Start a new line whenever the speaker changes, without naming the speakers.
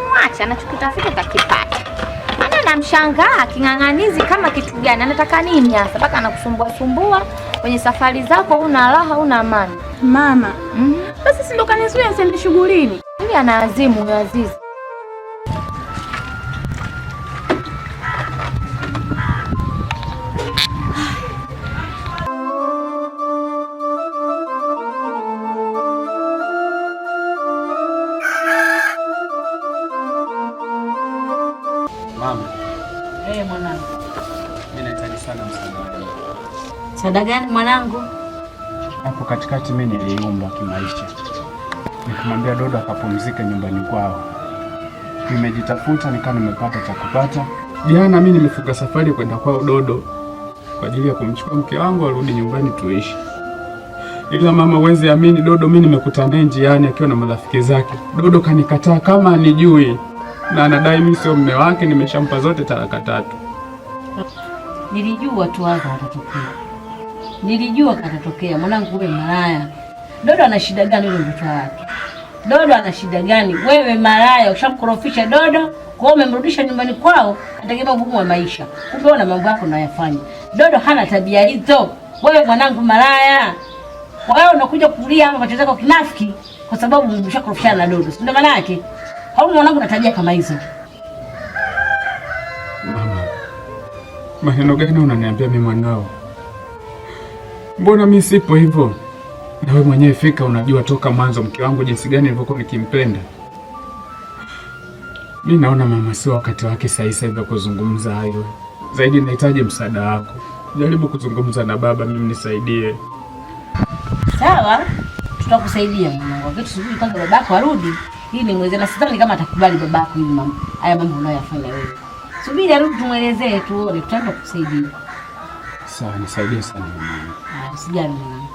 Mwacha anachokitafuta takipata. Maana namshangaa king'ang'anizi kama kitu gani? Anataka nini hasa? Mpaka anakusumbua kwenye safari zako, una raha, una amani.
Mama. Basi si ndo kanizuia nisiende shughulini.
Ili anaazimu ya Azizi.
Mama.
Mwanangu.
Mimi nahitaji sana msaada wako.
Msaada gani mwanangu?
Hapo katikati mimi niliumba kimaisha. Nikamwambia Dodo akapumzike nyumbani kwao. Nimejitafuta nikaa nimepata cha kupata. Jana mimi nimefunga safari kwenda kwao Dodo kwa ajili ya kumchukua mke wangu arudi nyumbani tuishi. Ila mama, uweze amini, Dodo mimi nimekutana naye njiani akiwa na marafiki zake. Dodo kanikataa kama anijui. Na anadai mimi sio mume wake, nimeshampa zote talaka 3.
Nilijua tu hapa atatokea. Nilijua katatokea. Mwanangu wewe malaya. Dodo ana shida gani yule mtoto wake? Dodo ana shida gani? Wewe malaya ushamkorofisha Dodo, kwa hiyo umemrudisha nyumbani kwao, kategemea ugumu wa maisha. Kumbe una mambo yako unayofanya. Dodo hana tabia hizo. Wewe mwanangu malaya. Wewe unakuja kulia hapa kwa zako kinafiki kwa sababu umeshakorofishana na Dodo. Ndio maana yake. Hau mwanangu na tabia kama hizo.
Mama, maneno gani unaniambia mimi mwanao? Mbona mimi sipo hivyo? Na wewe mwenyewe fika unajua toka mwanzo mke wangu jinsi gani nilivyokuwa nikimpenda. Mimi naona mama, sio wakati wake sasa hivi kuzungumza hayo. Zaidi nahitaji msaada wako. Jaribu kuzungumza na baba, mimi nisaidie.
Sawa? Tutakusaidia mwanangu. Wakati subiri kwanza babako arudi. Hii ni mwezi na sidhani kama atakubali babako hili mama. Haya mambo unayofanya wewe. Subiri arudi tumuelezee tuone, tutaenda kukusaidia.
Sawa, nisaidie sana mama.
Usijali mwanangu.